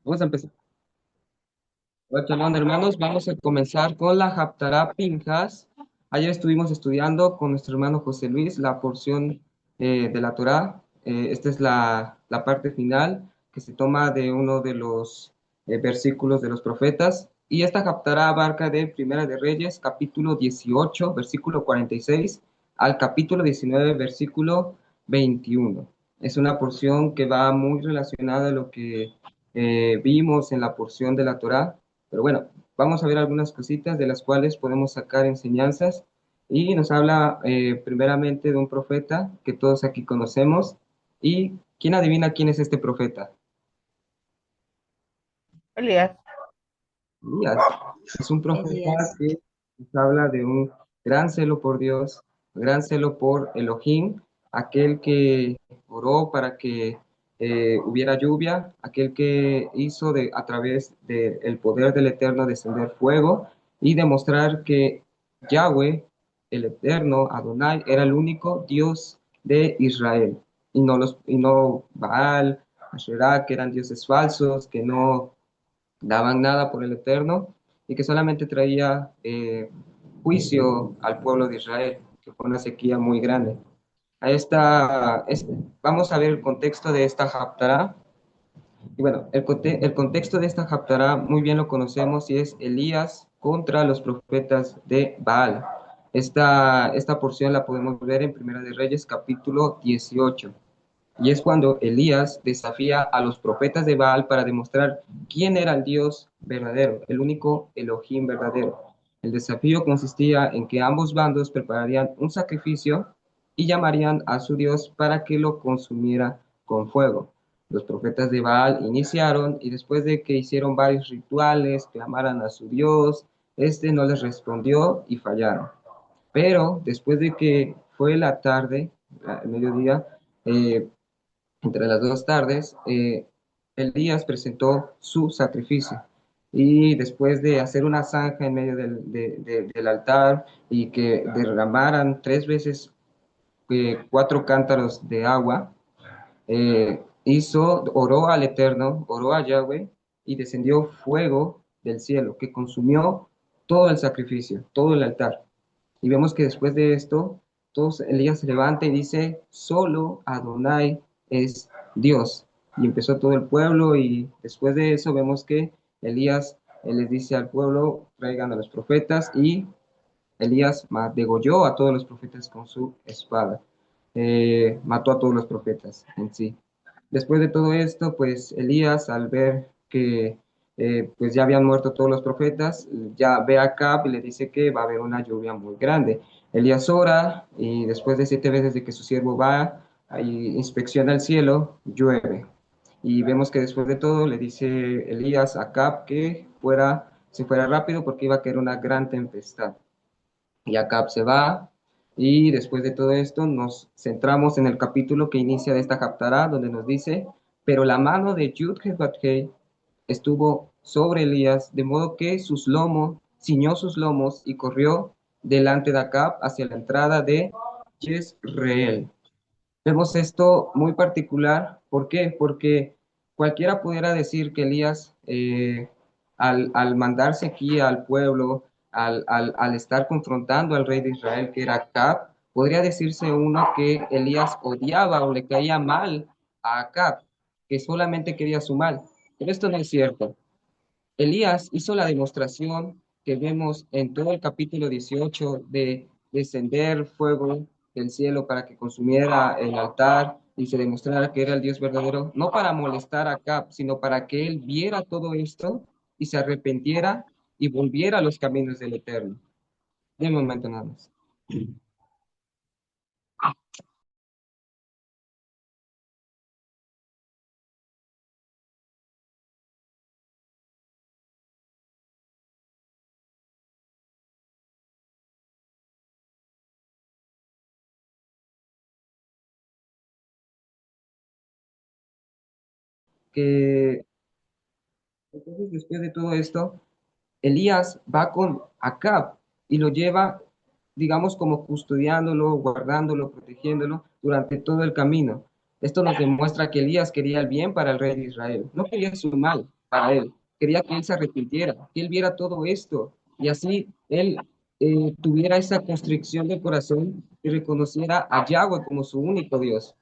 Vamos a empezar. Bueno, shalom, hermanos, vamos a comenzar con la Haftará Pinjas. Ayer estuvimos estudiando con nuestro hermano José Luis la porción de la Torá. Esta es la parte final que se toma de uno de los versículos de los profetas. Y esta Haftará abarca de Primera de Reyes, capítulo 18, versículo 46, al capítulo 19, versículo 21. Es una porción que va muy relacionada a lo que vimos en la porción de la Torá, pero bueno, vamos a ver algunas cositas de las cuales podemos sacar enseñanzas. Y nos habla primeramente de un profeta que todos aquí conocemos. ¿Y quién adivina quién es este profeta? Elías, Elías. Es un profeta Elías. que nos habla de un gran celo por Dios, gran celo por Elohim, aquel que oró para que hubiera lluvia, aquel que hizo a través del poder del Eterno descender fuego y demostrar que Yahweh, el Eterno, Adonai, era el único Dios de Israel y no Baal, Asherah, que eran dioses falsos, que no daban nada por el Eterno y que solamente traía juicio al pueblo de Israel, que fue una sequía muy grande. A vamos a ver el contexto de esta Haftará. Y bueno, el contexto de esta Haftará muy bien lo conocemos y es Elías contra los profetas de Baal. Esta porción la podemos ver en Primera de Reyes, capítulo 18. Y es cuando Elías desafía a los profetas de Baal para demostrar quién era el Dios verdadero, el único Elohim verdadero. El desafío consistía en que ambos bandos prepararían un sacrificio y llamarían a su Dios para que lo consumiera con fuego. Los profetas de Baal iniciaron y después de que hicieron varios rituales, clamaran a su Dios, este no les respondió y fallaron. Pero después de que fue la tarde, el mediodía, eh, entre las dos tardes, Elías presentó su sacrificio. Y después de hacer una zanja en medio del altar y que derramaran tres veces cuatro cántaros de agua, oró al Eterno, oró a Yahweh y descendió fuego del cielo que consumió todo el sacrificio, todo el altar. Y vemos que después de esto, Elías se levanta y dice, solo Adonai es Dios. Y empezó todo el pueblo y después de eso vemos que Elías les dice al pueblo, traigan a los profetas y Elías degolló a todos los profetas con su espada. Mató a todos los profetas en sí. Después de todo esto, pues Elías, al ver que pues ya habían muerto todos los profetas, ya ve a Acab y le dice que va a haber una lluvia muy grande. Elías ora y después de 7 veces de que su siervo va y inspecciona el cielo, llueve. Y vemos que después de todo le dice Elías a Acab que se fuera rápido porque iba a caer una gran tempestad. Y Acab se va, y después de todo esto nos centramos en el capítulo que inicia de esta Haftará, donde nos dice, pero la mano de Yud-Heh estuvo sobre Elías, de modo que ciñó sus lomos y corrió delante de Acab hacia la entrada de Jezreel. Vemos esto muy particular, ¿por qué? Porque cualquiera pudiera decir que Elías, al mandar sequía al pueblo, al estar confrontando al rey de Israel, que era Acab, podría decirse uno que Elías odiaba o le caía mal a Acab, que solamente quería su mal. Pero esto no es cierto. Elías hizo la demostración que vemos en todo el capítulo 18 de descender fuego del cielo para que consumiera el altar y se demostrara que era el Dios verdadero, no para molestar a Acab, sino para que él viera todo esto y se arrepintiera y volviera a los caminos del Eterno. De momento nada más. Que entonces después de todo esto, Elías va con Acab y lo lleva, digamos, como custodiándolo, guardándolo, protegiéndolo durante todo el camino. Esto nos demuestra que Elías quería el bien para el rey de Israel, no quería su mal. para él. Quería que él se arrepintiera, que él viera todo esto y así él tuviera esa constricción del corazón y reconociera a Yahweh como su único Dios.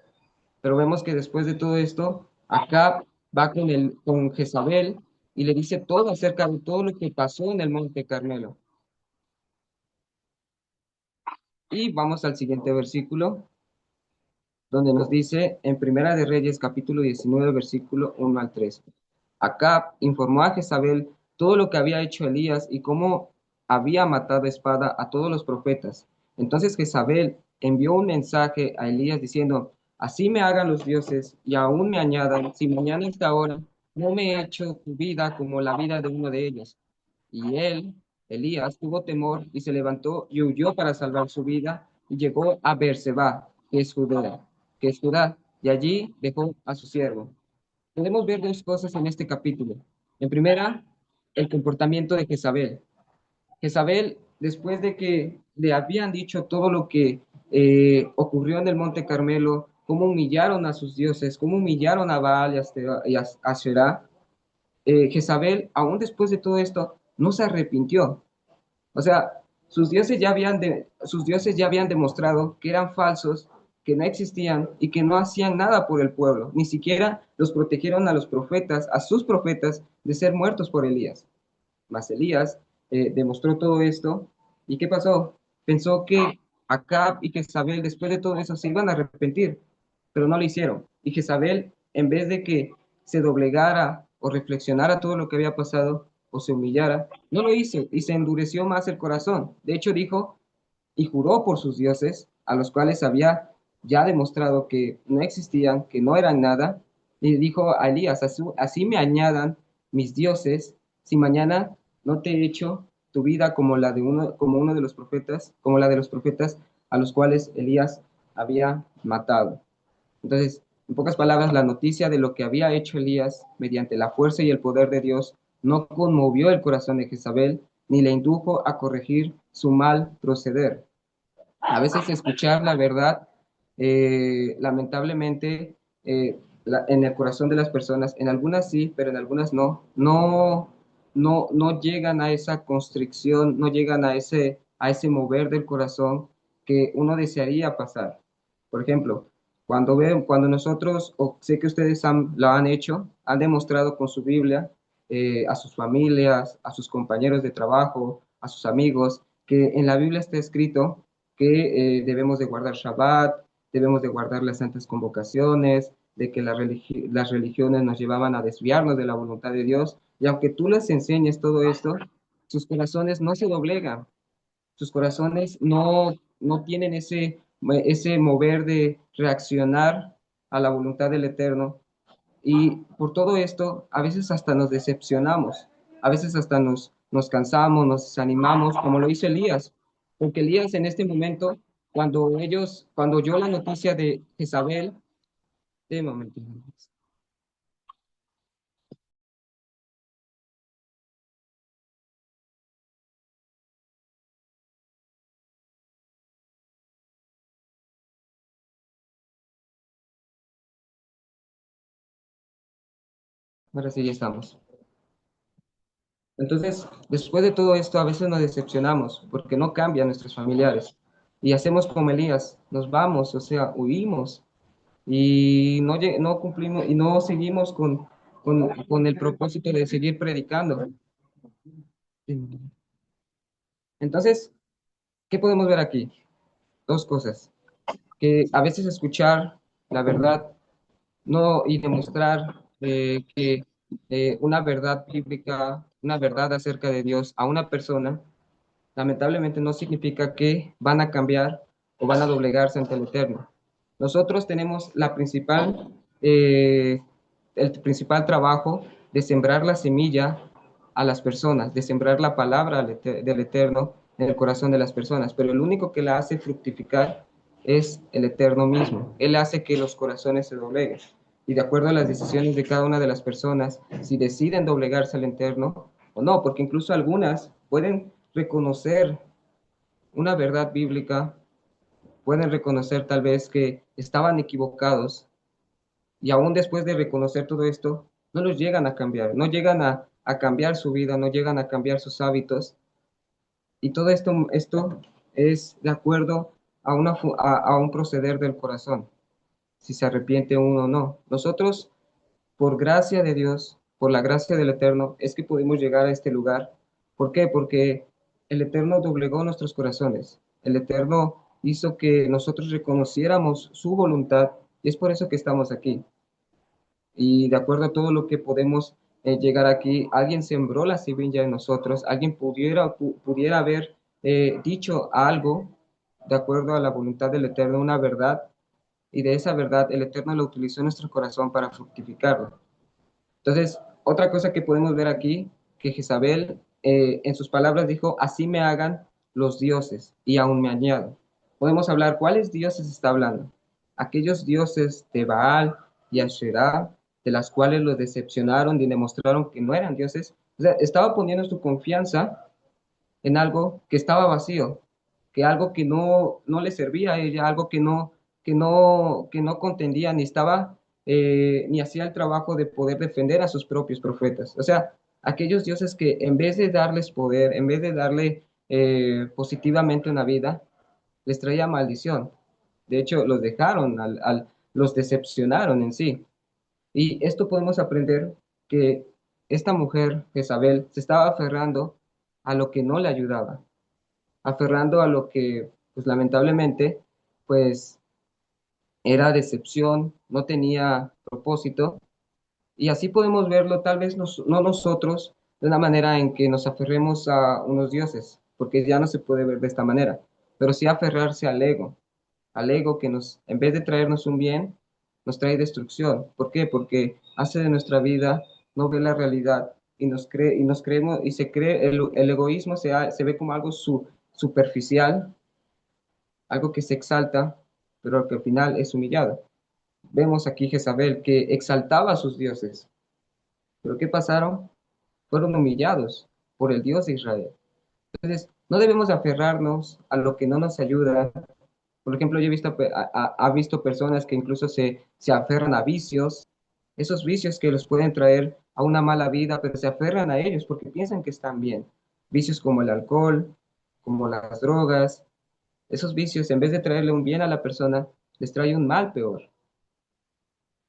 Pero vemos que después de todo esto, Acab va con Jezabel y le dice todo acerca de todo lo que pasó en el Monte Carmelo. Y vamos al siguiente versículo, donde nos dice en Primera de Reyes, capítulo 19, versículo 1 al 3. Acab informó a Jezabel todo lo que había hecho Elías y cómo había matado a espada a todos los profetas. Entonces Jezabel envió un mensaje a Elías diciendo, así me hagan los dioses y aún me añadan, si mañana a esta hora no me he hecho tu vida como la vida de uno de ellos. Y él, Elías, tuvo temor y se levantó y huyó para salvar su vida y llegó a Beerseba, que es Judá, y allí dejó a su siervo. Podemos ver dos cosas en este capítulo. En primera, el comportamiento de Jezabel. Jezabel, después de que le habían dicho todo lo que ocurrió en el Monte Carmelo, cómo humillaron a sus dioses, cómo humillaron a Baal y a Asherá, Jezabel, aún después de todo esto, no se arrepintió. O sea, sus dioses ya habían demostrado que eran falsos, que no existían y que no hacían nada por el pueblo. Ni siquiera los protegieron a los profetas, a sus profetas, de ser muertos por Elías. Mas Elías demostró todo esto. ¿Y qué pasó? Pensó que Acab y Jezabel, después de todo eso, se iban a arrepentir, pero no lo hicieron. Y Jezabel, en vez de que se doblegara o reflexionara todo lo que había pasado o se humillara, no lo hizo y se endureció más el corazón. De hecho, dijo y juró por sus dioses, a los cuales había ya demostrado que no existían, que no eran nada, y dijo a Elías, así me añadan mis dioses, si mañana no te he hecho tu vida como la de como uno de los profetas, como la de los profetas a los cuales Elías había matado. Entonces, en pocas palabras, la noticia de lo que había hecho Elías mediante la fuerza y el poder de Dios no conmovió el corazón de Jezabel ni le indujo a corregir su mal proceder. A veces escuchar la verdad, lamentablemente, en el corazón de las personas, en algunas sí, pero en algunas no llegan a esa constricción, no llegan a ese mover del corazón que uno desearía pasar. Por ejemplo, cuando nosotros, o sé que ustedes lo han hecho, han demostrado con su Biblia a sus familias, a sus compañeros de trabajo, a sus amigos, que en la Biblia está escrito que debemos de guardar Shabbat, debemos de guardar las santas convocaciones, de que las religiones nos llevaban a desviarnos de la voluntad de Dios, y aunque tú les enseñes todo esto, sus corazones no se doblegan, sus corazones no tienen ese mover de reaccionar a la voluntad del Eterno, y por todo esto, a veces hasta nos decepcionamos, a veces hasta nos cansamos, nos desanimamos, como lo hizo Elías, porque Elías en este momento, cuando oyó la noticia de Jezabel, de momento, ahora sí ya estamos. Entonces, después de todo esto, a veces nos decepcionamos porque no cambian nuestros familiares y hacemos como Elías, nos vamos, o sea, huimos y no cumplimos y no seguimos con el propósito de seguir predicando. Entonces, ¿qué podemos ver aquí? Dos cosas. Que a veces escuchar la verdad no y demostrar que una verdad bíblica, una verdad acerca de Dios a una persona, lamentablemente no significa que van a cambiar o van a doblegarse ante el Eterno. Nosotros tenemos el principal trabajo de sembrar la semilla a las personas, de sembrar la palabra del Eterno en el corazón de las personas, pero el único que la hace fructificar es el Eterno mismo. Él hace que los corazones se dobleguen. Y de acuerdo a las decisiones de cada una de las personas, si deciden doblegarse al Eterno o no, porque incluso algunas pueden reconocer una verdad bíblica, pueden reconocer tal vez que estaban equivocados y aún después de reconocer todo esto, no los llegan a cambiar, no llegan a cambiar su vida, no llegan a cambiar sus hábitos. Y todo esto es de acuerdo a un proceder del corazón, si se arrepiente uno o no. Nosotros, por gracia de Dios, por la gracia del Eterno, es que pudimos llegar a este lugar. ¿Por qué? Porque el Eterno doblegó nuestros corazones. El Eterno hizo que nosotros reconociéramos su voluntad y es por eso que estamos aquí. Y de acuerdo a todo lo que podemos llegar aquí, alguien sembró la semilla en nosotros, alguien pudiera haber dicho algo de acuerdo a la voluntad del Eterno, una verdad, y de esa verdad el Eterno lo utilizó en nuestro corazón para fructificarlo. Entonces, otra cosa que podemos ver aquí, que Jezabel en sus palabras dijo, así me hagan los dioses, y aún me añado. Podemos hablar, ¿cuáles dioses está hablando? Aquellos dioses de Baal y Asherah, de las cuales los decepcionaron y demostraron que no eran dioses. O sea, estaba poniendo su confianza en algo que estaba vacío, que algo que no le servía a ella, algo que no contendía ni estaba ni hacía el trabajo de poder defender a sus propios profetas. O sea, aquellos dioses que en vez de darles poder, en vez de darle positivamente una vida, les traía maldición. De hecho, los dejaron, los decepcionaron en sí. Y esto podemos aprender que esta mujer, Jezabel, se estaba aferrando a lo que no le ayudaba, aferrando a lo que, pues lamentablemente, pues era decepción, no tenía propósito. Y así podemos verlo, tal vez no nosotros, de una manera en que nos aferremos a unos dioses, porque ya no se puede ver de esta manera, pero sí aferrarse al ego que nos, en vez de traernos un bien, nos trae destrucción. ¿Por qué? Porque hace de nuestra vida, no ve la realidad y nos creemos, y se cree, el egoísmo se ve como algo superficial, algo que se exalta, pero que al final es humillado. Vemos aquí Jezabel que exaltaba a sus dioses, pero ¿qué pasaron? Fueron humillados por el Dios de Israel. Entonces, no debemos aferrarnos a lo que no nos ayuda. Por ejemplo, yo he visto, visto personas que incluso se aferran a vicios, esos vicios que los pueden traer a una mala vida, pero se aferran a ellos porque piensan que están bien. Vicios como el alcohol, como las drogas, esos vicios, en vez de traerle un bien a la persona, les trae un mal peor.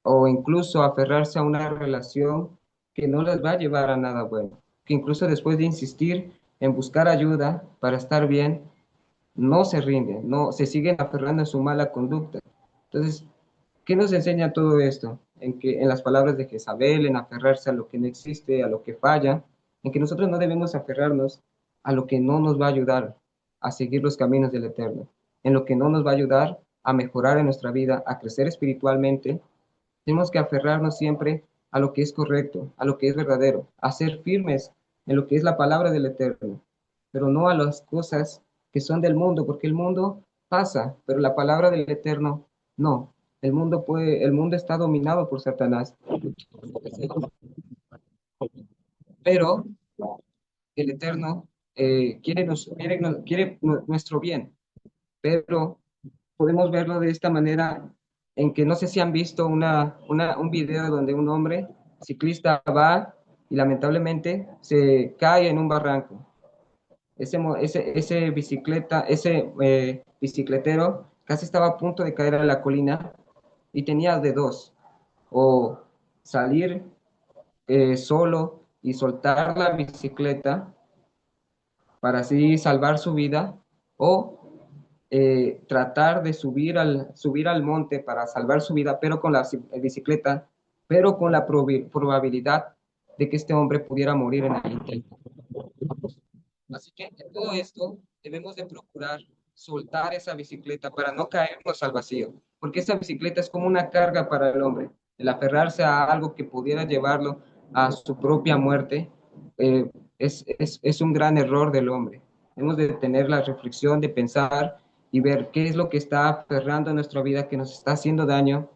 O incluso aferrarse a una relación que no les va a llevar a nada bueno. Que incluso después de insistir en buscar ayuda para estar bien, no se rinden, no se siguen aferrando a su mala conducta. Entonces, ¿qué nos enseña todo esto? En que en las palabras de Jezabel, en aferrarse a lo que no existe, a lo que falla, en que nosotros no debemos aferrarnos a lo que no nos va a ayudar a seguir los caminos del Eterno, en lo que no nos va a ayudar a mejorar en nuestra vida, a crecer espiritualmente. Tenemos que aferrarnos siempre a lo que es correcto, a lo que es verdadero, a ser firmes en lo que es la palabra del Eterno, pero no a las cosas que son del mundo, porque el mundo pasa, pero la palabra del Eterno no. El mundo está dominado por Satanás, pero el Eterno quiere nuestro bien, pero podemos verlo de esta manera en que no sé si han visto un video donde un hombre ciclista va y lamentablemente se cae en un barranco. Ese bicicletero casi estaba a punto de caer a la colina y tenía de dos, o salir solo y soltar la bicicleta para así salvar su vida, o tratar de subir al monte para salvar su vida, pero con la bicicleta, pero con la probabilidad de que este hombre pudiera morir en el intento. Así que en todo esto debemos de procurar soltar esa bicicleta para no caernos al vacío, porque esa bicicleta es como una carga para el hombre. El aferrarse a algo que pudiera llevarlo a su propia muerte es un gran error del hombre. Hemos de tener la reflexión de pensar y ver qué es lo que está aferrando a nuestra vida, que nos está haciendo daño,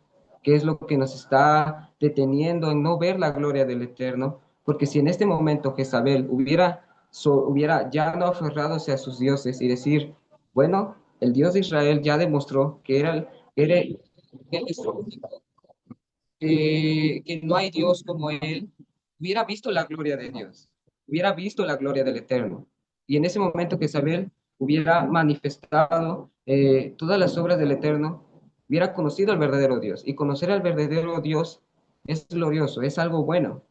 qué es lo que nos está deteniendo en no ver la gloria del Eterno, porque si en este momento Jezabel hubiera ya no aferradose a sus dioses y decir, bueno, el Dios de Israel ya demostró que era, él es único, que no hay Dios como Él, hubiera visto la gloria de Dios, hubiera visto la gloria del Eterno. Y en ese momento que Isabel hubiera manifestado todas las obras del Eterno, hubiera conocido al verdadero Dios. Y conocer al verdadero Dios es glorioso, es algo bueno,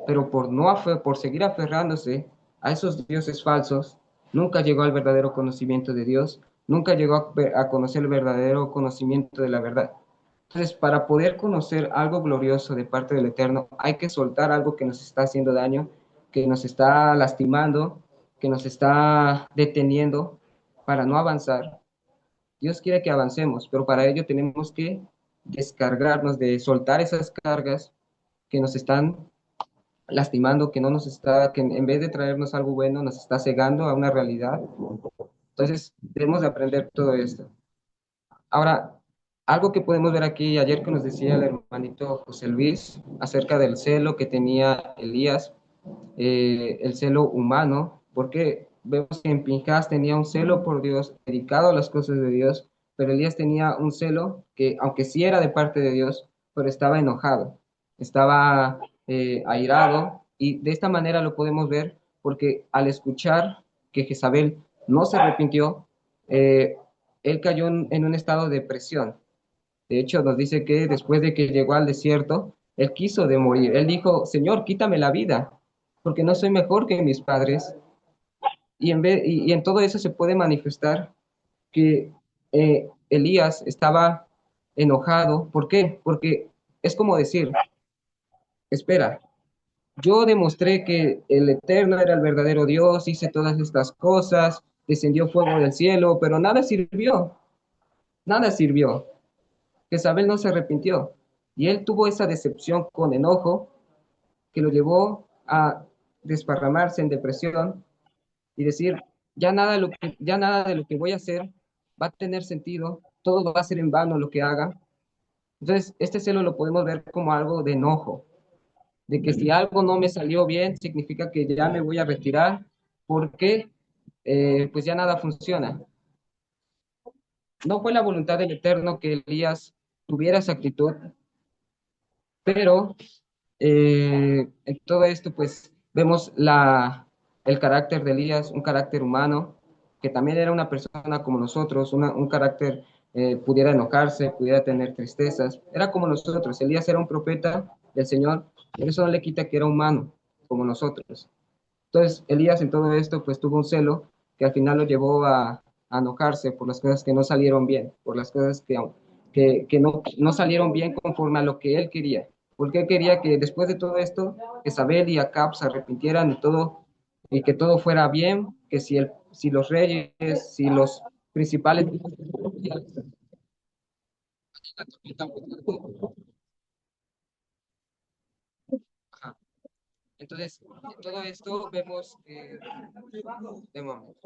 pero por seguir aferrándose a esos dioses falsos, nunca llegó al verdadero conocimiento de Dios, nunca llegó a conocer el verdadero conocimiento de la verdad. Entonces, para poder conocer algo glorioso de parte del Eterno, hay que soltar algo que nos está haciendo daño, que nos está lastimando, que nos está deteniendo para no avanzar. Dios quiere que avancemos, pero para ello tenemos que descargarnos de soltar esas cargas que nos están lastimando, que no nos está, que en vez de traernos algo bueno, nos está cegando a una realidad. Entonces, debemos de aprender todo esto. Ahora, algo que podemos ver aquí, ayer que nos decía el hermanito José Luis acerca del celo que tenía Elías, el celo humano, porque vemos que en Pinjas tenía un celo por Dios, dedicado a las cosas de Dios, pero Elías tenía un celo que, aunque sí era de parte de Dios, pero estaba enojado, estaba airado, y de esta manera lo podemos ver porque al escuchar que Jezabel no se arrepintió, eh, él cayó en un estado de depresión. De hecho, nos dice que después de que llegó al desierto, él quiso de morir. Él dijo, Señor, quítame la vida, porque no soy mejor que mis padres. Y en todo eso se puede manifestar que Elías estaba enojado. ¿Por qué? Porque es como decir, espera, yo demostré que el Eterno era el verdadero Dios, hice todas estas cosas, descendió fuego del cielo, pero nada sirvió, nada sirvió. Jezabel no se arrepintió. Y él tuvo esa decepción con enojo que lo llevó a desparramarse en depresión y decir, ya nada de lo que voy a hacer va a tener sentido, todo va a ser en vano lo que haga. Entonces, este celo lo podemos ver como algo de enojo, de que si algo no me salió bien, significa que ya me voy a retirar porque pues ya nada funciona. No fue la voluntad del Eterno que Elías tuviera esa actitud, pero en todo esto, pues vemos el carácter de Elías, un carácter humano, que también era una persona como nosotros, un carácter, pudiera enojarse, pudiera tener tristezas, era como nosotros. Elías era un profeta del Señor, pero eso no le quita que era humano, como nosotros. Entonces, Elías en todo esto, pues tuvo un celo que al final lo llevó a enojarse por las cosas que no salieron bien, por las cosas que no salieron bien conforme a lo que él quería. Porque él quería que después de todo esto, Jezabel y Acab se arrepintieran de todo y que todo fuera bien, que si los reyes, si los principales. Entonces, en todo esto vemos de momento.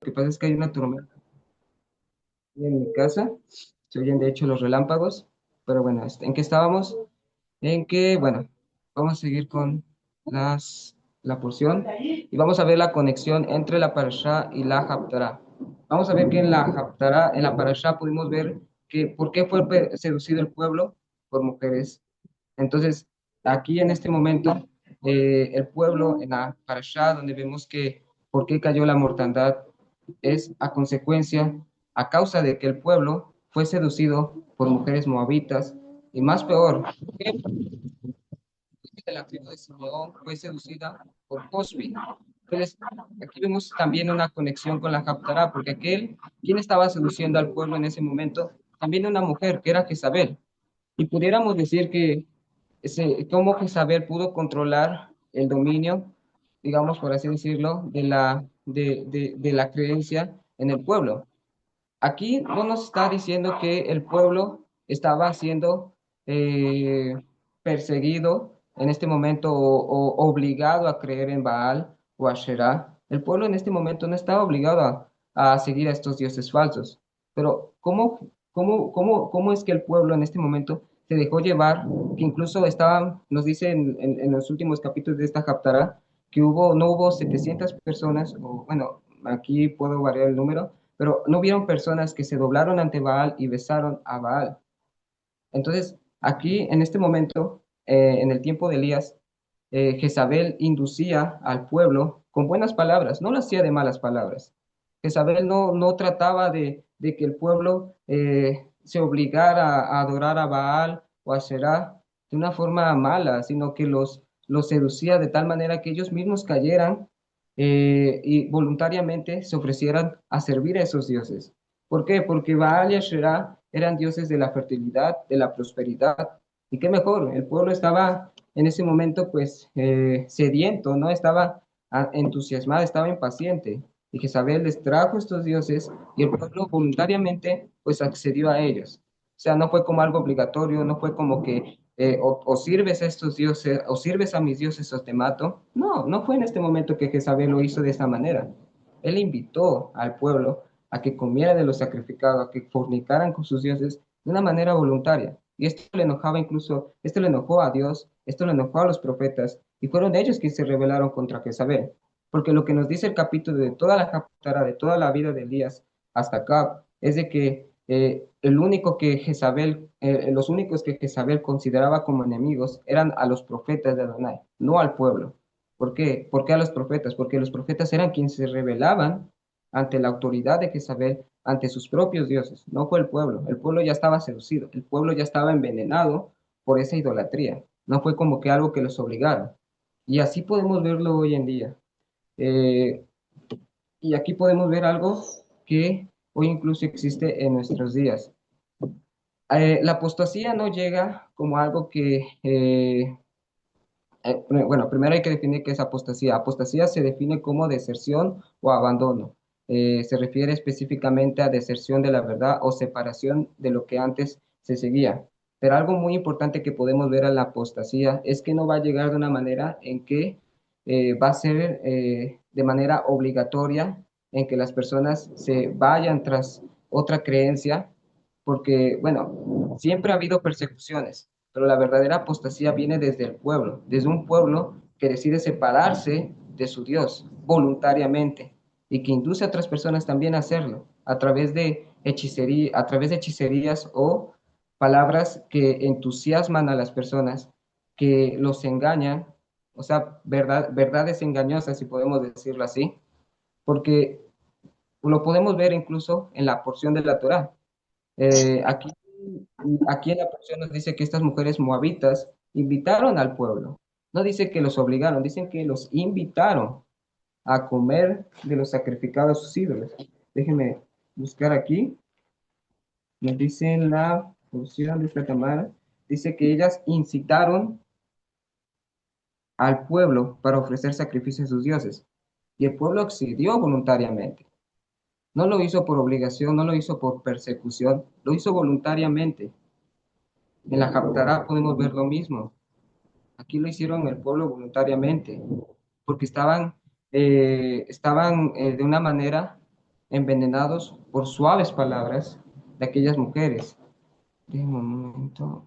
Lo que pasa es que hay una tormenta en mi casa, se oyen de hecho los relámpagos, pero bueno, ¿en qué estábamos? En que, bueno, vamos a seguir con la porción y vamos a ver la conexión entre la parashá y la haftará. Vamos a ver que en la haftará, en la parashá pudimos ver que por qué fue seducido el pueblo por mujeres. Entonces, aquí en este momento, el pueblo en la parashá, donde vemos que por qué cayó la mortandad, es a consecuencia, a causa de que el pueblo fue seducido por mujeres moabitas, y más peor, de la tribu de Simeón fue seducida por Cosbi. Entonces, aquí vemos también una conexión con la Haftará, porque ¿quién estaba seduciendo al pueblo en ese momento? También una mujer, que era Jezabel. Y pudiéramos decir que cómo Jezabel pudo controlar el dominio, digamos, por así decirlo, de la creencia en el pueblo. Aquí no nos está diciendo que el pueblo estaba siendo eh, perseguido en este momento o obligado a creer en Baal o Asherah. El pueblo en este momento no estaba obligado a seguir a estos dioses falsos. Pero ¿cómo es que el pueblo en este momento se dejó llevar, que incluso estaban, nos dice en los últimos capítulos de esta Haftarah, que no hubo 700 personas, o bueno, aquí puedo variar el número, pero no hubieron personas que se doblaron ante Baal y besaron a Baal. Entonces, aquí, en este momento, en el tiempo de Elías, Jezabel inducía al pueblo con buenas palabras, no lo hacía de malas palabras. Jezabel no trataba de que el pueblo se obligara a adorar a Baal o a Será de una forma mala, sino que los seducía de tal manera que ellos mismos cayeran y voluntariamente se ofrecieran a servir a esos dioses. ¿Por qué? Porque Baal y Asherá eran dioses de la fertilidad, de la prosperidad. Y qué mejor, el pueblo estaba en ese momento pues sediento, ¿no? Estaba entusiasmado, estaba impaciente. Y Jezabel les trajo estos dioses y el pueblo voluntariamente pues accedió a ellos. O sea, no fue como algo obligatorio, no fue como que o sirves a estos dioses o sirves a mis dioses o te mato. No, no fue en este momento que Jezabel lo hizo de esa manera. Él invitó al pueblo a que comiera de lo sacrificado, a que fornicaran con sus dioses de una manera voluntaria. Y esto le enojaba incluso, esto le enojó a Dios, esto le enojó a los profetas, y fueron ellos quienes se rebelaron contra Jezabel. Porque lo que nos dice el capítulo de toda la Haftarah, de toda la vida de Elías hasta acá, es de que los únicos que Jezabel consideraba como enemigos eran a los profetas de Adonai, no al pueblo. ¿Por qué? ¿Por qué a los profetas? Porque los profetas eran quienes se rebelaban ante la autoridad de Jezabel, ante sus propios dioses, no fue el pueblo ya estaba seducido, el pueblo ya estaba envenenado por esa idolatría, no fue como que algo que los obligara. Y así podemos verlo hoy en día. Eh, y aquí podemos ver algo que hoy incluso existe en nuestros días. La apostasía no llega como algo bueno, primero hay que definir qué es apostasía. Apostasía se define como deserción o abandono. Se refiere específicamente a deserción de la verdad o separación de lo que antes se seguía. Pero algo muy importante que podemos ver a la apostasía es que no va a llegar de una manera en que va a ser de manera obligatoria, en que las personas se vayan tras otra creencia, porque, bueno, siempre ha habido persecuciones, pero la verdadera apostasía viene desde el pueblo, desde un pueblo que decide separarse de su Dios voluntariamente y que induce a otras personas también a hacerlo a través de hechicerías o palabras que entusiasman a las personas, que los engañan, o sea, verdades engañosas, si podemos decirlo así, porque lo podemos ver incluso en la porción de la Torá. Aquí en la porción nos dice que estas mujeres moabitas invitaron al pueblo. No dice que los obligaron, dicen que los invitaron a comer de los sacrificados a sus ídolos. Déjenme buscar aquí. Nos dice en la porción de esta cámara, dice que ellas incitaron al pueblo para ofrecer sacrificios a sus dioses. Y el pueblo accedió voluntariamente. No lo hizo por obligación, no lo hizo por persecución, lo hizo voluntariamente. En la Haftarah podemos ver lo mismo. Aquí lo hicieron el pueblo voluntariamente, porque estaban de una manera envenenados por suaves palabras de aquellas mujeres. Déjenme un momento.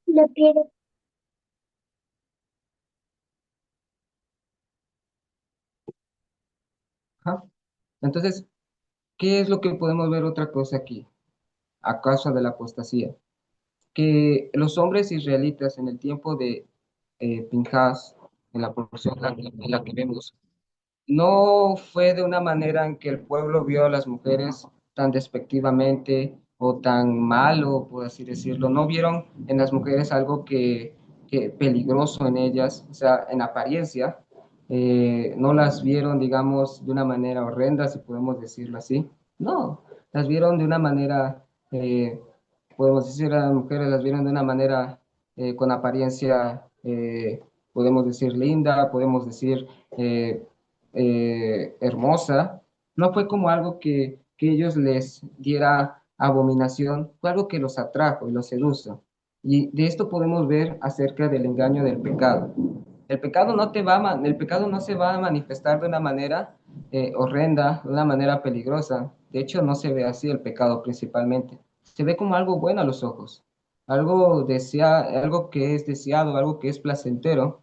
Lo quiero. Ajá. Entonces, ¿qué es lo que podemos ver otra cosa aquí, a causa de la apostasía? Que los hombres israelitas en el tiempo de Pinhas, en la porción en la que vemos, no fue de una manera en que el pueblo vio a las mujeres tan despectivamente o tan malo, por así decirlo. No vieron en las mujeres algo que peligroso en ellas, o sea, en apariencia. No las vieron, digamos, de una manera horrenda, si podemos decirlo así. No, las vieron de una manera, podemos decir a las mujeres, las vieron de una manera con apariencia, podemos decir linda, podemos decir hermosa, no fue como algo que ellos les diera abominación, fue algo que los atrajo y los sedujo. Y de esto podemos ver acerca del engaño del pecado. El pecado no se va a manifestar de una manera horrenda, de una manera peligrosa. De hecho, no se ve así el pecado principalmente. Se ve como algo bueno a los ojos, algo que es deseado, algo que es placentero.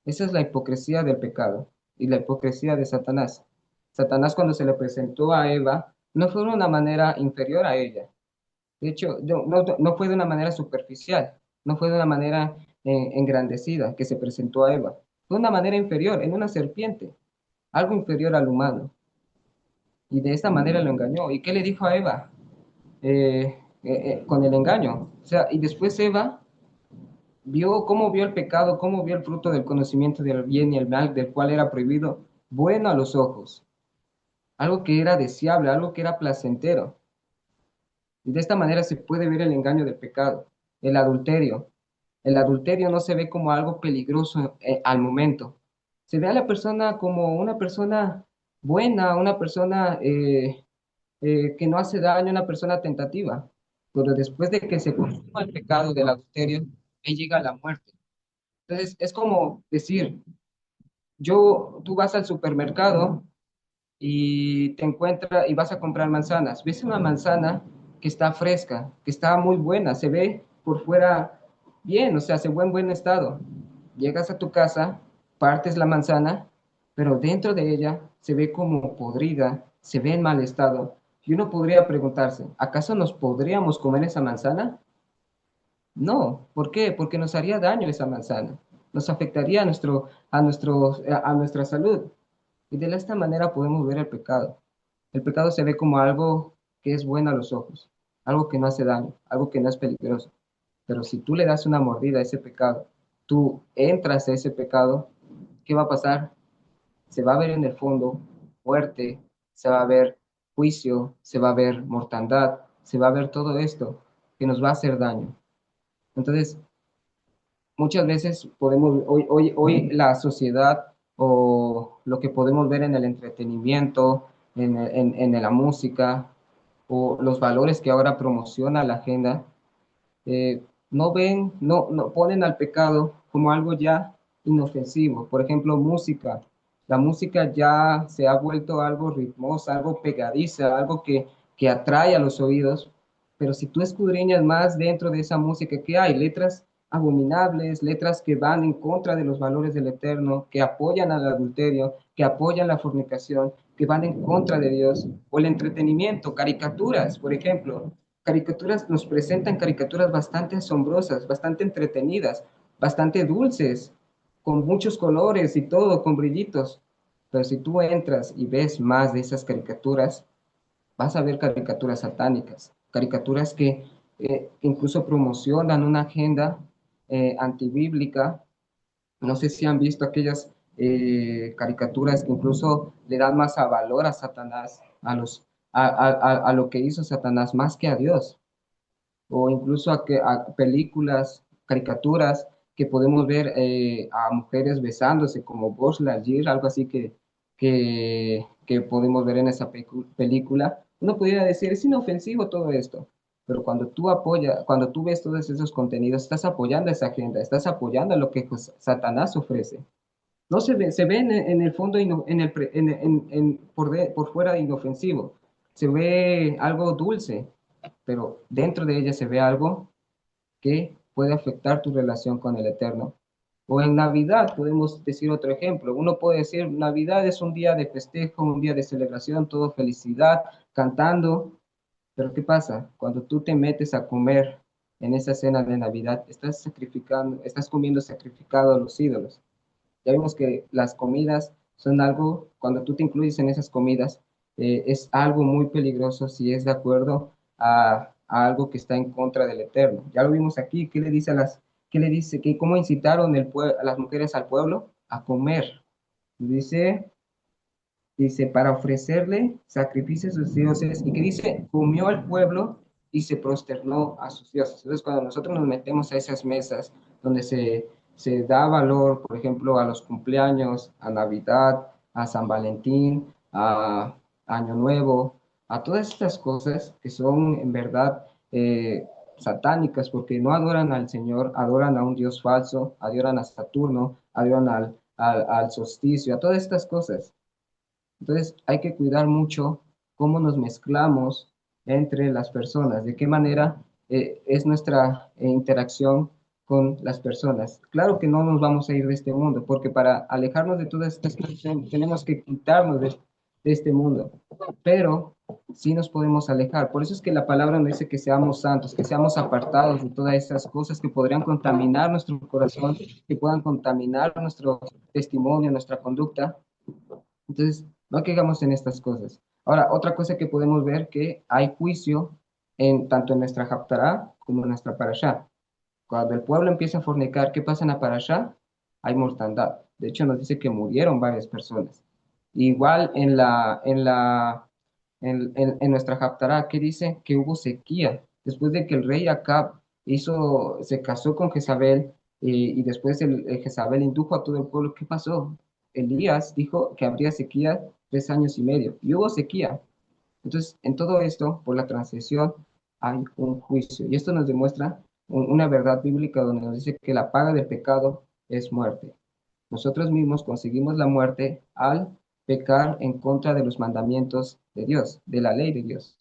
Esa es la hipocresía del pecado y la hipocresía de Satanás. Satanás cuando se le presentó a Eva, no fue de una manera inferior a ella. De hecho, no fue de una manera superficial, no fue de una manera engrandecida que se presentó a Eva. Fue de una manera inferior, en una serpiente, algo inferior al humano. Y de esta manera lo engañó. ¿Y qué le dijo a Eva? Con el engaño. O sea, y después Eva vio cómo vio el pecado, cómo vio el fruto del conocimiento del bien y el mal, del cual era prohibido, bueno a los ojos, algo que era deseable, algo que era placentero. Y de esta manera se puede ver el engaño del pecado, el adulterio. El adulterio no se ve como algo peligroso al momento. Se ve a la persona como una persona buena, una persona que no hace daño, una persona tentativa. Pero después de que se consuma el pecado del adulterio, ahí llega la muerte. Entonces, es como decir, tú vas al supermercado y te encuentras y vas a comprar manzanas. Ves una manzana que está fresca, que está muy buena, se ve por fuera bien, o sea, se ve en buen estado. Llegas a tu casa, partes la manzana, pero dentro de ella se ve como podrida, se ve en mal estado. Y uno podría preguntarse, ¿acaso nos podríamos comer esa manzana? No, ¿por qué? Porque nos haría daño esa manzana, nos afectaría a nuestra salud. Y de esta manera podemos ver el pecado. El pecado se ve como algo que es bueno a los ojos, algo que no hace daño, algo que no es peligroso. Pero si tú le das una mordida a ese pecado, tú entras a ese pecado, ¿qué va a pasar? Se va a ver en el fondo muerte, se va a ver juicio, se va a ver mortandad, se va a ver todo esto que nos va a hacer daño. Entonces, muchas veces hoy la sociedad o lo que podemos ver en el entretenimiento, en la música o los valores que ahora promociona la agenda, no ponen al pecado como algo ya inofensivo. Por ejemplo, música. La música ya se ha vuelto algo ritmosa, algo pegadiza, algo que atrae a los oídos. Pero si tú escudriñas más dentro de esa música, ¿qué hay? Letras abominables, letras que van en contra de los valores del Eterno, que apoyan al adulterio, que apoyan la fornicación, que van en contra de Dios, o el entretenimiento, caricaturas, por ejemplo. Caricaturas nos presentan caricaturas bastante asombrosas, bastante entretenidas, bastante dulces, con muchos colores y todo, con brillitos. Pero si tú entras y ves más de esas caricaturas, vas a ver caricaturas satánicas, caricaturas que incluso promocionan una agenda antibíblica. No sé si han visto aquellas caricaturas que incluso le dan más a valor a Satanás, a lo que hizo Satanás, más que a Dios, o incluso a películas, caricaturas que podemos ver a mujeres besándose, como Buzz Lightyear, algo así que podemos ver en esa película. Uno pudiera decir, es inofensivo todo esto, pero cuando tú ves todos esos contenidos, estás apoyando esa agenda, estás apoyando lo que pues, Satanás ofrece. No se ve en el fondo, por fuera de inofensivo, se ve algo dulce, pero dentro de ella se ve algo que puede afectar tu relación con el Eterno. O en Navidad podemos decir otro ejemplo. Uno puede decir, Navidad es un día de festejo, un día de celebración, todo felicidad, cantando, pero ¿qué pasa? Cuando tú te metes a comer en esa cena de Navidad, estás comiendo sacrificado a los ídolos. Ya vimos que las comidas son algo, cuando tú te incluyes en esas comidas, es algo muy peligroso si es de acuerdo a algo que está en contra del Eterno. Ya lo vimos aquí, qué le dice, cómo incitaron a las mujeres al pueblo a comer? Dice, dice, para ofrecerle sacrificios a sus dioses, y que dice, comió el pueblo y se prosternó a sus dioses. Entonces, cuando nosotros nos metemos a esas mesas donde se da valor, por ejemplo, a los cumpleaños, a Navidad, a San Valentín, a Año Nuevo, a todas estas cosas que son en verdad satánicas, porque no adoran al Señor, adoran a un Dios falso, adoran a Saturno, adoran al solsticio, a todas estas cosas. Entonces hay que cuidar mucho cómo nos mezclamos entre las personas, de qué manera es nuestra interacción con las personas. Claro que no nos vamos a ir de este mundo, porque para alejarnos de todas estas cosas tenemos que quitarnos de este mundo, pero sí nos podemos alejar. Por eso es que la palabra nos dice que seamos santos, que seamos apartados de todas esas cosas que podrían contaminar nuestro corazón, que puedan contaminar nuestro testimonio, nuestra conducta. Entonces, no caigamos en estas cosas. Ahora, otra cosa que podemos ver que hay juicio tanto en nuestra Haftará como en nuestra Parashá. Cuando el pueblo empieza a fornicar, ¿qué pasa en la Parashá? Hay mortandad. De hecho, nos dice que murieron varias personas. Igual en nuestra Haftará, ¿qué dice? Que hubo sequía. Después de que el rey Acab se casó con Jezabel y después el Jezabel indujo a todo el pueblo, ¿qué pasó? Elías dijo que habría sequía 3 años y medio y hubo sequía. Entonces, en todo esto, por la transgresión, hay un juicio. Y esto nos demuestra una verdad bíblica donde nos dice que la paga del pecado es muerte. Nosotros mismos conseguimos la muerte al pecar en contra de los mandamientos de Dios, de la ley de Dios.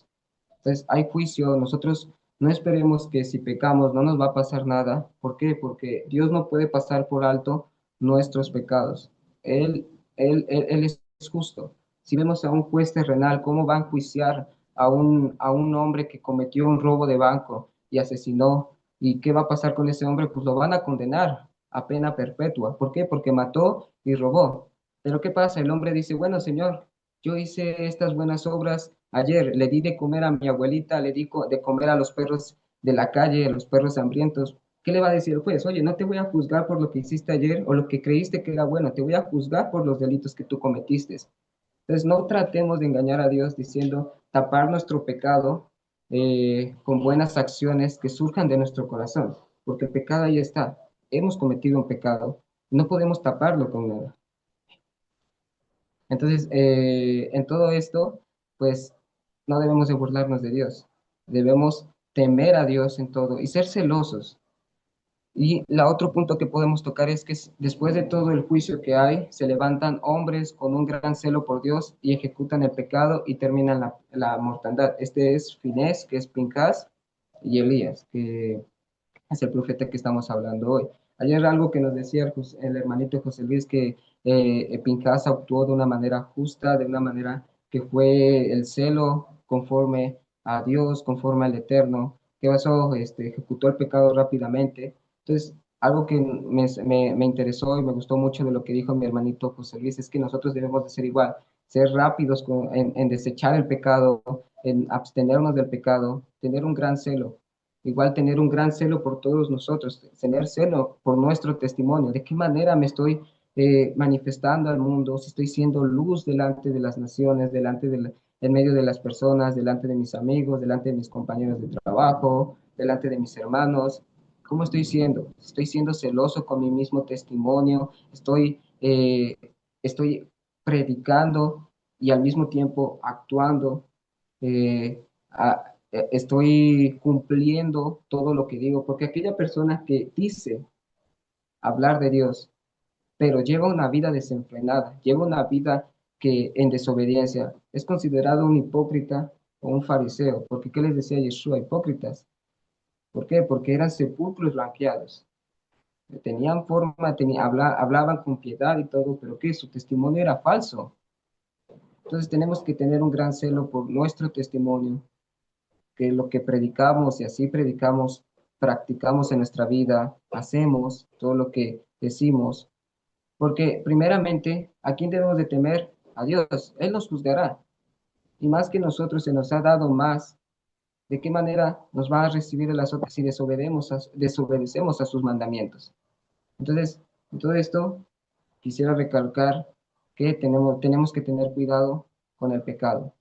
Entonces, hay juicio. Nosotros no esperemos que si pecamos no nos va a pasar nada. ¿Por qué? Porque Dios no puede pasar por alto nuestros pecados. Él, él es justo. Si vemos a un juez terrenal, cómo va a enjuiciar a un hombre que cometió un robo de banco y asesinó, ¿y qué va a pasar con ese hombre? Pues lo van a condenar a pena perpetua. ¿Por qué? Porque mató y robó. Pero ¿qué pasa? El hombre dice, bueno, señor, yo hice estas buenas obras ayer, le di de comer a mi abuelita, le di de comer a los perros de la calle, a los perros hambrientos. ¿Qué le va a decir el juez? Oye, no te voy a juzgar por lo que hiciste ayer o lo que creíste que era bueno, te voy a juzgar por los delitos que tú cometiste. Entonces, no tratemos de engañar a Dios diciendo tapar nuestro pecado con buenas acciones que surjan de nuestro corazón, porque el pecado ahí está. Hemos cometido un pecado, no podemos taparlo con nada. Entonces, en todo esto, pues no debemos de burlarnos de Dios, debemos temer a Dios en todo y ser celosos. Y la otro punto que podemos tocar es que después de todo el juicio que hay, se levantan hombres con un gran celo por Dios y ejecutan el pecado y terminan la mortandad. Este es Finés, que es Pincás, y Elías, que es el profeta que estamos hablando hoy. Ayer algo que nos decía el hermanito José Luis, que Pincas actuó de una manera justa, de una manera que fue el celo conforme a Dios, conforme al Eterno, que pasó, ejecutó el pecado rápidamente. Entonces, algo que me interesó y me gustó mucho de lo que dijo mi hermanito José Luis es que nosotros debemos de ser igual, ser rápidos en desechar el pecado, en abstenernos del pecado, tener un gran celo. Igual tener un gran celo por todos nosotros, tener celo por nuestro testimonio. ¿De qué manera me estoy manifestando al mundo? Si estoy siendo luz delante de las naciones, en medio de las personas, delante de mis amigos, delante de mis compañeros de trabajo, delante de mis hermanos. ¿Cómo estoy siendo? ¿Estoy siendo celoso con mi mismo testimonio? ¿Estoy predicando y al mismo tiempo actuando? Eh, Estoy cumpliendo todo lo que digo, porque aquella persona que dice hablar de Dios, pero lleva una vida desenfrenada, lleva una vida que en desobediencia, es considerado un hipócrita o un fariseo, porque ¿qué les decía Yeshua? Hipócritas. ¿Por qué? Porque eran sepulcros blanqueados. Tenían forma, hablaban con piedad y todo, pero ¿qué? Su testimonio era falso. Entonces tenemos que tener un gran celo por nuestro testimonio, que lo que predicamos y así predicamos, practicamos en nuestra vida, hacemos todo lo que decimos, porque primeramente, ¿a quién debemos de temer? A Dios, Él nos juzgará. Y más que nosotros se nos ha dado más, ¿de qué manera nos va a recibir de las otras si desobedecemos a sus mandamientos? Entonces, en todo esto, quisiera recalcar que tenemos que tener cuidado con el pecado.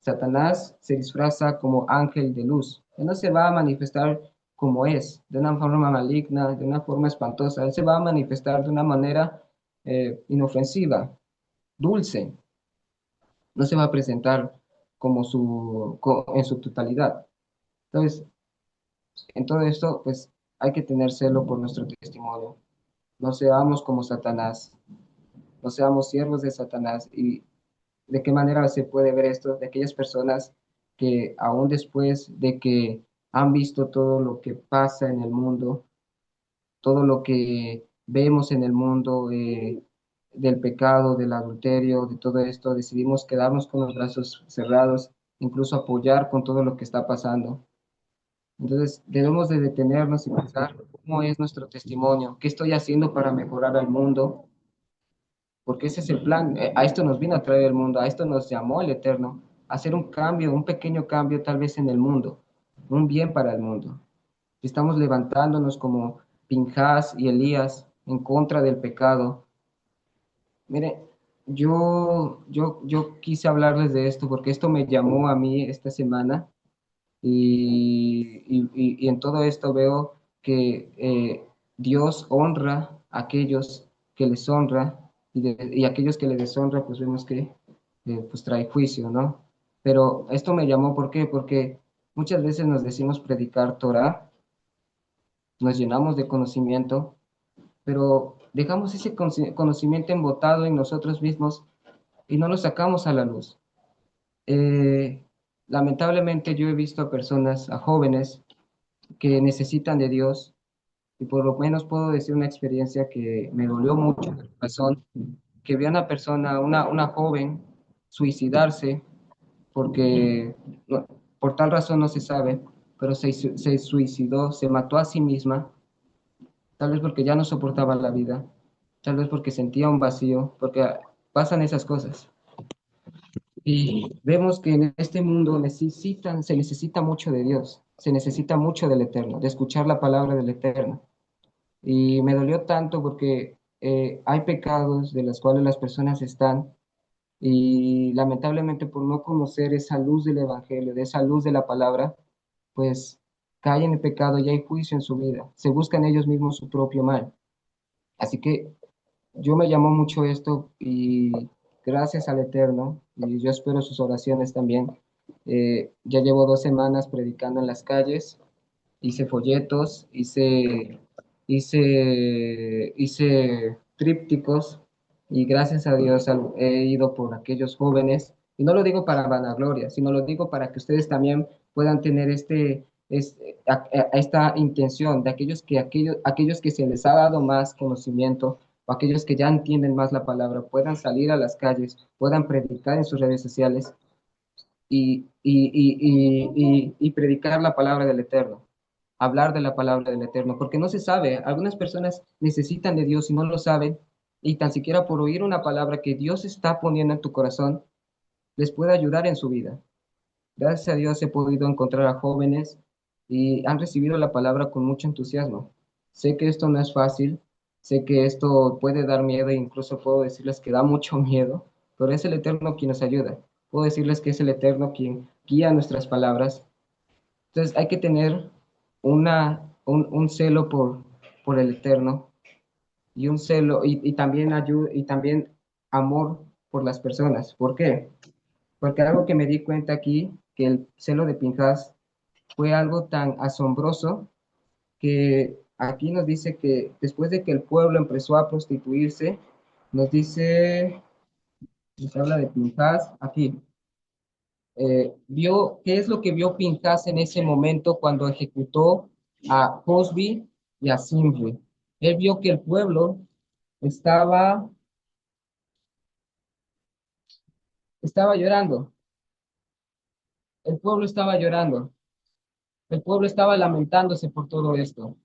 Satanás se disfraza como ángel de luz. Él no se va a manifestar como es, de una forma maligna, de una forma espantosa. Él se va a manifestar de una manera inofensiva, dulce. No se va a presentar en su totalidad. Entonces, En todo esto, pues hay que tener celo por nuestro testimonio. No seamos como Satanás, no seamos siervos de Satanás. ¿Y de qué manera se puede ver esto? De aquellas personas que aún después de que han visto todo lo que pasa en el mundo, todo lo que vemos en el mundo, del pecado, del adulterio, de todo esto, decidimos quedarnos con los brazos cerrados, incluso apoyar con todo lo que está pasando. Entonces, debemos de detenernos y pensar cómo es nuestro testimonio, qué estoy haciendo para mejorar al mundo, porque ese es el plan. A esto nos vino a traer el mundo, a esto nos llamó el Eterno, a hacer un cambio, un pequeño cambio tal vez en el mundo, un bien para el mundo. Estamos levantándonos como Pinjas y Elías en contra del pecado. Mire, yo quise hablarles de esto porque esto me llamó a mí esta semana y en todo esto veo que Dios honra a aquellos que les honra y aquellos que le deshonra, pues vemos que pues trae juicio, ¿no? Pero esto me llamó, ¿por qué? Porque muchas veces nos decimos predicar Torah, nos llenamos de conocimiento, pero dejamos ese conocimiento embotado en nosotros mismos y no lo sacamos a la luz. Eh, Lamentablemente yo he visto a personas, a jóvenes, que necesitan de Dios, y por lo menos puedo decir una experiencia que me dolió mucho en el corazón, que vi a una persona, una joven, suicidarse porque por tal razón no se sabe, pero se suicidó, se mató a sí misma, tal vez porque ya no soportaba la vida, tal vez porque sentía un vacío, porque pasan esas cosas. Y vemos que en este mundo se necesita mucho de Dios, se necesita mucho del Eterno, de escuchar la palabra del Eterno. Y me dolió tanto porque hay pecados de los cuales las personas están y lamentablemente por no conocer esa luz del Evangelio, de esa luz de la palabra, pues caen en el pecado y hay juicio en su vida. Se buscan ellos mismos su propio mal. Así que yo me llamó mucho esto y gracias al Eterno, y yo espero sus oraciones también. Ya llevo 2 semanas predicando en las calles, hice folletos, hice trípticos y gracias a Dios he ido por aquellos jóvenes. Y no lo digo para vanagloria, sino lo digo para que ustedes también puedan tener esta intención de aquellos que se les ha dado más conocimiento o aquellos que ya entienden más la palabra, puedan salir a las calles, puedan predicar en sus redes sociales y predicar la palabra del Eterno, hablar de la palabra del Eterno, porque no se sabe, algunas personas necesitan de Dios y no lo saben, y tan siquiera por oír una palabra que Dios está poniendo en tu corazón, les puede ayudar en su vida. Gracias a Dios he podido encontrar a jóvenes y han recibido la palabra con mucho entusiasmo. Sé que esto no es fácil, sé que esto puede dar miedo e incluso puedo decirles que da mucho miedo, pero es el Eterno quien nos ayuda. Puedo decirles que es el Eterno quien guía nuestras palabras. Entonces hay que tener un celo por el Eterno y un celo y también ayuda y también amor por las personas. ¿Por qué? Porque algo que me di cuenta aquí, que el celo de Pinjas fue algo tan asombroso que aquí nos dice que después de que el pueblo empezó a prostituirse, nos dice, nos habla de Pinjas aquí, ¿qué es lo que vio Pinjas en ese momento cuando ejecutó a Cosby y a Zimri? Él vio que el pueblo estaba, estaba llorando, el pueblo estaba llorando, el pueblo estaba lamentándose por todo esto.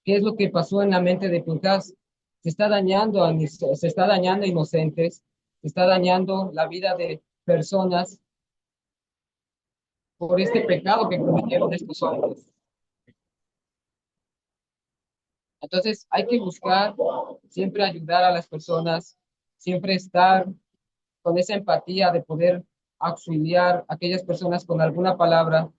¿Qué es lo que pasó en la mente de Pinjas? Se está dañando a inocentes, se está dañando la vida de personas por este pecado que cometieron estos hombres. Entonces hay que buscar siempre ayudar a las personas, siempre estar con esa empatía de poder auxiliar a aquellas personas con alguna palabra.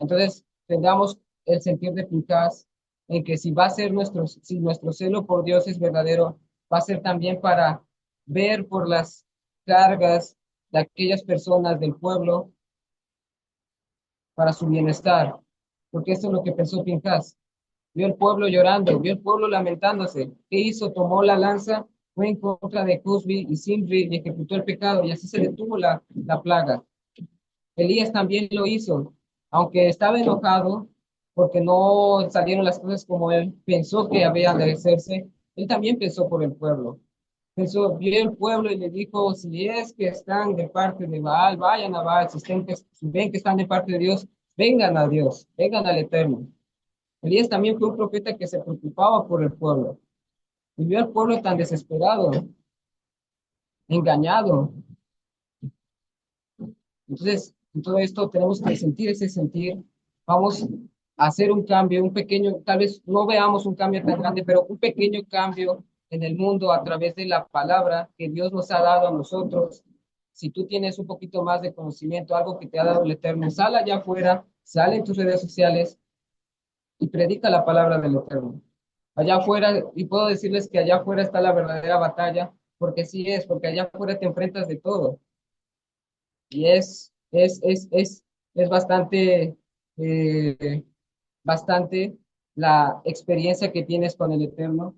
Entonces tengamos el sentir de Pinjas en que si nuestro celo por Dios es verdadero, va a ser también para ver por las cargas de aquellas personas del pueblo para su bienestar. porque esto es lo que pensó Pinhas. Vio el pueblo llorando, vio el pueblo lamentándose. ¿Qué hizo? Tomó la lanza, fue en contra de Cusbi y Simri y ejecutó el pecado, y así se detuvo la plaga. Elías también lo hizo, aunque estaba enojado porque no salieron las cosas como él pensó que había de hacerse, él también pensó por el pueblo. Pensó, vio el pueblo y le dijo, si es que están de parte de Baal, vayan a Baal, si ven que están de parte de Dios, vengan a Dios, vengan al Eterno. Elías también fue un profeta que se preocupaba por el pueblo. Y vio al pueblo tan desesperado, engañado. Entonces, en todo esto tenemos que sentir ese sentir. Vamos a hacer un cambio, un pequeño, tal vez no veamos un cambio tan grande, pero un pequeño cambio en el mundo a través de la palabra que Dios nos ha dado a nosotros. Si tú tienes un poquito más de conocimiento, algo que te ha dado el Eterno, sal allá afuera, sale en tus redes sociales y predica la palabra del Eterno. Allá afuera, y puedo decirles que allá afuera está la verdadera batalla, porque sí es, porque allá afuera te enfrentas de todo. Y es bastante, bastante la experiencia que tienes con el Eterno.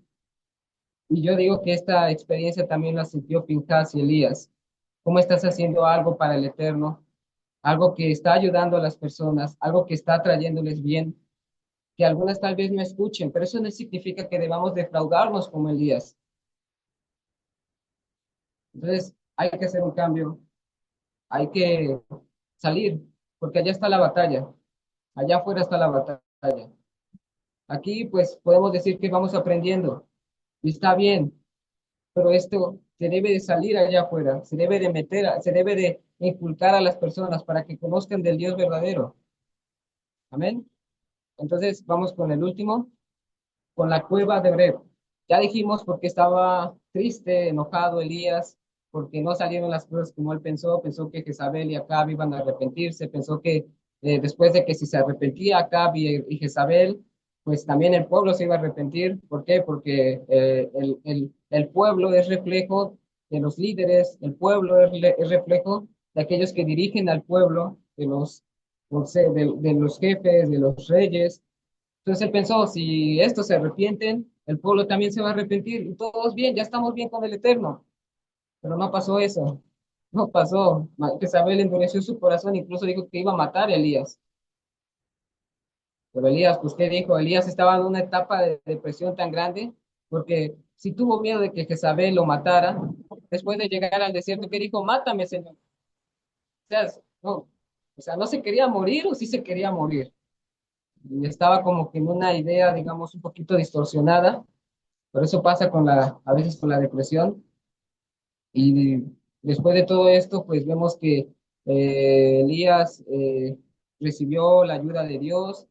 Y yo digo que esta experiencia también la sintió Pinhas y Elías. ¿Cómo estás haciendo algo para el Eterno? Algo que está ayudando a las personas, algo que está trayéndoles bien, que algunas tal vez no escuchen, pero eso no significa que debamos defraudarnos como Elías. Entonces, hay que hacer un cambio, hay que salir, porque allá está la batalla, allá afuera está la batalla. Aquí, pues, podemos decir que vamos aprendiendo, y está bien, pero esto se debe de salir allá afuera, se debe de meter, se debe de inculcar a las personas para que conozcan del Dios verdadero. Amén. Entonces, vamos con el último, con la cueva de Oreb. Ya dijimos porque estaba triste, enojado Elías, porque no salieron las cosas como él pensó, pensó que Jezabel y Acab iban a arrepentirse, pensó que después de que si se arrepentía Acab y Jezabel, pues también el pueblo se iba a arrepentir. ¿Por qué? Porque el pueblo es reflejo de los líderes, el pueblo es reflejo de aquellos que dirigen al pueblo, de los jefes, de los reyes. Entonces él pensó, si estos se arrepienten, el pueblo también se va a arrepentir y todos bien, ya estamos bien con el Eterno. Pero no pasó eso, no pasó. Jezabel endureció su corazón, incluso dijo que iba a matar a Elías. Pero Elías, pues ¿qué dijo? Elías estaba en una etapa de depresión tan grande, porque si tuvo miedo de que Jezabel lo matara, después de llegar al desierto, ¿qué dijo? Mátame, Señor. sea, no, o sea, no se quería morir o sí se quería morir. Y estaba como que en una idea, digamos, un poquito distorsionada. Por eso pasa a veces con la depresión. Y después de todo esto, pues vemos que Elías recibió la ayuda de Dios.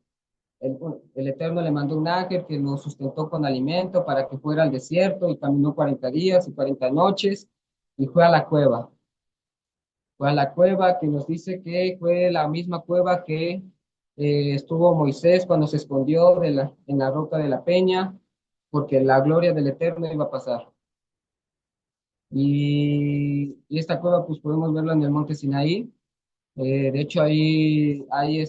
El Eterno le mandó un ángel que lo sustentó con alimento para que fuera al desierto y caminó 40 días y 40 noches y fue a la cueva. Fue a la cueva que nos dice que fue la misma cueva que estuvo Moisés cuando se escondió en la roca de la peña, porque la gloria del Eterno iba a pasar. Y esta cueva, pues podemos verla en el monte Sinaí. De hecho, ahí hay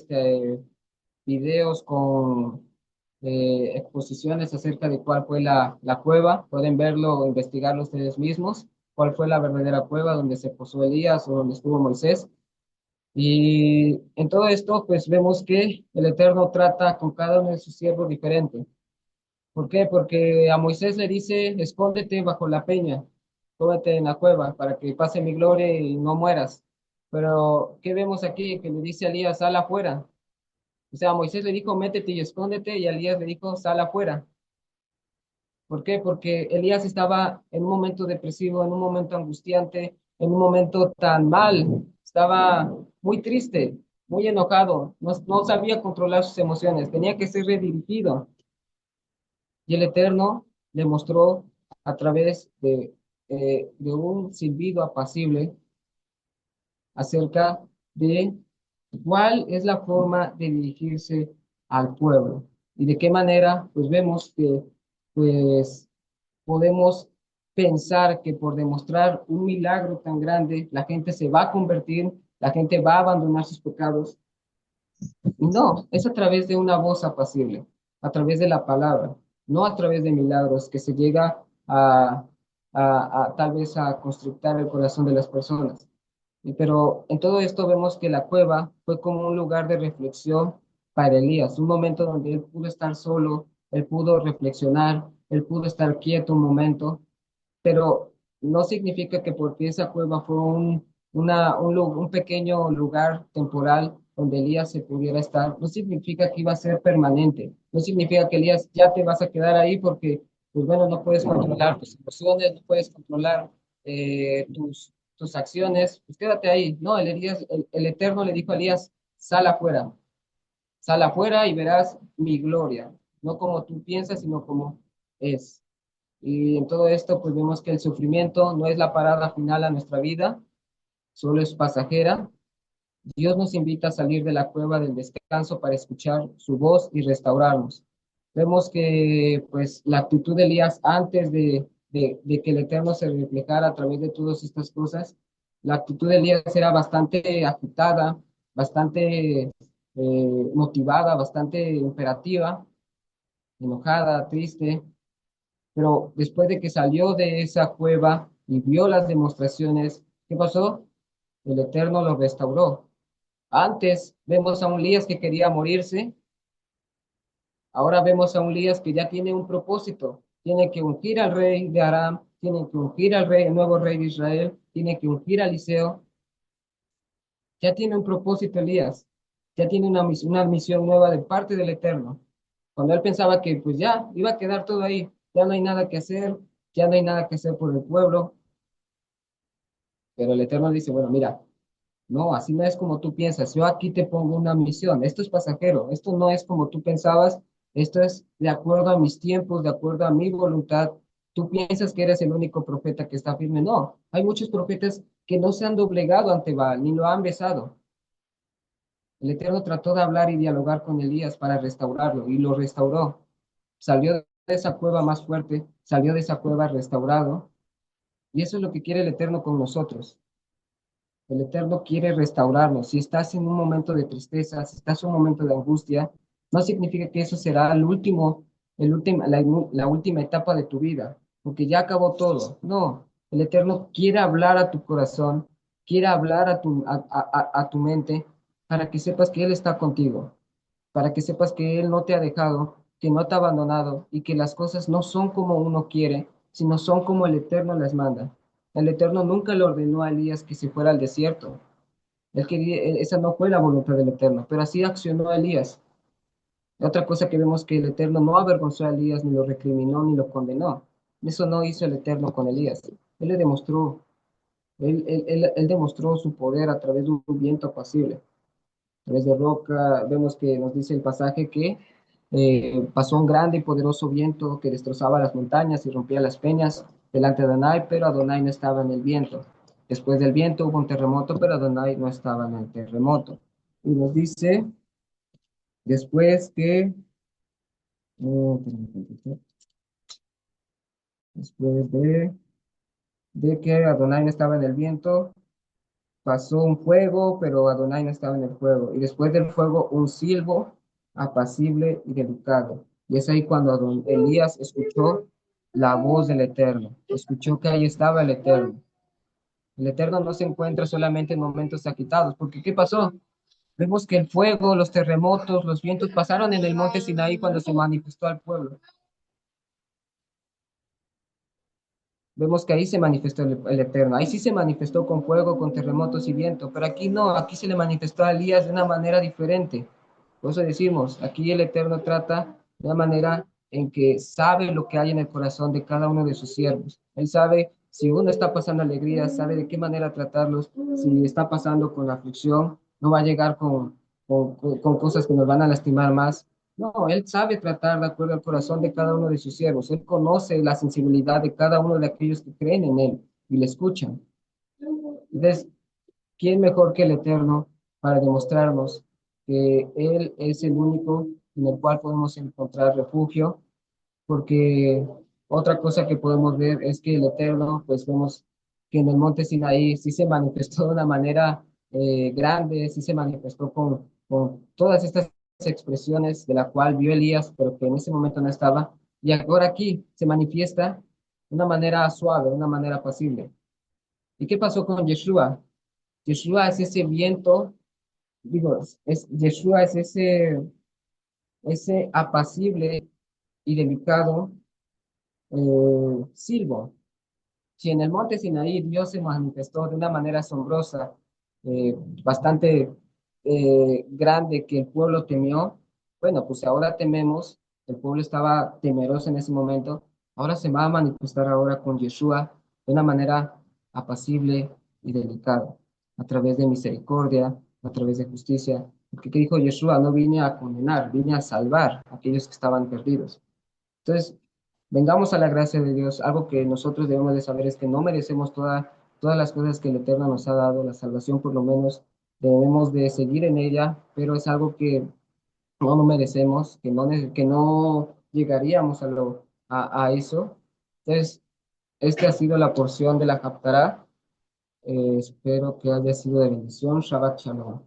videos con exposiciones acerca de cuál fue la cueva. Pueden verlo o investigarlo ustedes mismos. Cuál fue la verdadera cueva donde se posó Elías o donde estuvo Moisés. Y en todo esto, pues vemos que el Eterno trata con cada uno de sus siervos diferente. ¿Por qué? Porque a Moisés le dice, escóndete bajo la peña, escóndete en la cueva para que pase mi gloria y no mueras. Pero, ¿qué vemos aquí? Que le dice a Elías, sal afuera. O sea, Moisés le dijo, métete y escóndete, y a Elías le dijo, sal afuera. ¿Por qué? Porque Elías estaba en un momento depresivo, en un momento angustiante, en un momento tan mal. Estaba muy triste, muy enojado, no sabía controlar sus emociones, tenía que ser redirigido. Y el Eterno le mostró a través de un silbido apacible acerca de cuál es la forma de dirigirse al pueblo y de qué manera, pues vemos que pues podemos pensar que por demostrar un milagro tan grande, la gente se va a convertir, la gente va a abandonar sus pecados. Y no, es a través de una voz apacible, a través de la palabra, no a través de milagros que se llega tal vez a constrictar el corazón de las personas. Pero en todo esto vemos que la cueva fue como un lugar de reflexión para Elías, un momento donde él pudo estar solo, él pudo reflexionar, él pudo estar quieto un momento, pero no significa que porque esa cueva fue un pequeño lugar temporal donde Elías se pudiera estar, no significa que iba a ser permanente, no significa que Elías ya te vas a quedar ahí porque, pues bueno, no puedes controlar tus emociones, no puedes controlar tus acciones, pues quédate ahí. No, el Eterno le dijo a Elías, sal afuera y verás mi gloria, no como tú piensas, sino como es. Y en todo esto, pues vemos que el sufrimiento no es la parada final a nuestra vida, solo es pasajera. Dios nos invita a salir de la cueva del descanso para escuchar su voz y restaurarnos. Vemos que, pues, la actitud de Elías antes de que el Eterno se reflejara a través de todas estas cosas, la actitud de Elías era bastante agitada, bastante motivada, bastante imperativa, enojada, triste. Pero después de que salió de esa cueva y vio las demostraciones, ¿qué pasó? El Eterno lo restauró. Antes vemos a un Elías que quería morirse, ahora vemos a un Elías que ya tiene un propósito. Tiene que ungir al rey de Aram, tiene que ungir al rey, el nuevo rey de Israel, tiene que ungir a Eliseo. Ya tiene un propósito Elías, ya tiene una misión nueva de parte del Eterno. Cuando él pensaba que pues ya iba a quedar todo ahí, ya no hay nada que hacer, ya no hay nada que hacer por el pueblo, pero el Eterno dice, bueno, mira, no, así no es como tú piensas. Yo aquí te pongo una misión. Esto es pasajero. Esto no es como tú pensabas. Esto es de acuerdo a mis tiempos, de acuerdo a mi voluntad. Tú piensas que eres el único profeta que está firme. No, hay muchos profetas que no se han doblegado ante Baal, ni lo han besado. El Eterno trató de hablar y dialogar con Elías para restaurarlo y lo restauró. Salió de esa cueva más fuerte, salió de esa cueva restaurado. Y eso es lo que quiere el Eterno con nosotros. El Eterno quiere restaurarnos. Si estás en un momento de tristeza, si estás en un momento de angustia, no significa que eso será la última etapa de tu vida, porque ya acabó todo. No, el Eterno quiere hablar a tu corazón, quiere hablar a tu mente para que sepas que Él está contigo, para que sepas que Él no te ha dejado, que no te ha abandonado y que las cosas no son como uno quiere, sino son como el Eterno las manda. El Eterno nunca le ordenó a Elías que se fuera al desierto. Esa no fue la voluntad del Eterno, pero así accionó Elías. Otra cosa que vemos que el Eterno no avergonzó a Elías, ni lo recriminó, ni lo condenó. Eso no hizo el Eterno con Elías. Él le demostró, él demostró su poder a través de un viento apacible, a través de roca. Vemos que nos dice el pasaje que pasó un grande y poderoso viento que destrozaba las montañas y rompía las peñas delante de Adonai, pero Adonai no estaba en el viento. Después del viento hubo un terremoto, pero Adonai no estaba en el terremoto. Y nos dice después que, después de que Adonai no estaba en el viento, pasó un fuego, pero Adonai no estaba en el fuego. Y después del fuego, un silbo apacible y delicado. Y es ahí cuando Elías escuchó la voz del Eterno. Escuchó que ahí estaba el Eterno. El Eterno no se encuentra solamente en momentos agitados, porque ¿qué pasó? Vemos que el fuego, los terremotos, los vientos pasaron en el monte Sinaí cuando se manifestó al pueblo. Vemos que ahí se manifestó el Eterno. Ahí sí se manifestó con fuego, con terremotos y viento, pero aquí no, aquí se le manifestó a Elías de una manera diferente. Por eso decimos, aquí el Eterno trata de una manera en que sabe lo que hay en el corazón de cada uno de sus siervos. Él sabe si uno está pasando alegría, sabe de qué manera tratarlos, si está pasando con aflicción, no va a llegar con cosas que nos van a lastimar más. No, él sabe tratar de acuerdo al corazón de cada uno de sus siervos. Él conoce la sensibilidad de cada uno de aquellos que creen en él y le escuchan. Entonces, ¿quién mejor que el Eterno para demostrarnos que Él es el único en el cual podemos encontrar refugio? Porque otra cosa que podemos ver es que el Eterno, pues vemos que en el monte Sinaí sí se manifestó de una manera grande, sí se manifestó con todas estas expresiones de la cual vio Elías, pero que en ese momento no estaba, y ahora aquí se manifiesta de una manera suave, de una manera apacible. ¿Y qué pasó con Yeshua? Yeshua es ese viento, digo, Yeshua es ese apacible y delicado silbo. Si en el monte Sinaí Dios se manifestó de una manera asombrosa, eh, bastante grande, que el pueblo temió, bueno, pues ahora tememos, el pueblo estaba temeroso en ese momento, ahora se va a manifestar ahora con Yeshua de una manera apacible y delicada, a través de misericordia, a través de justicia. Porque ¿qué dijo Yeshua? No vine a condenar, vine a salvar a aquellos que estaban perdidos. Entonces, vengamos a la gracia de Dios. Algo que nosotros debemos de saber es que no merecemos todas las cosas que el Eterno nos ha dado, la salvación por lo menos, debemos de seguir en ella, pero es algo que no merecemos, que no llegaríamos a eso. Entonces, esta ha sido la porción de la Haftarah. Espero que haya sido de bendición. Shabbat Shalom.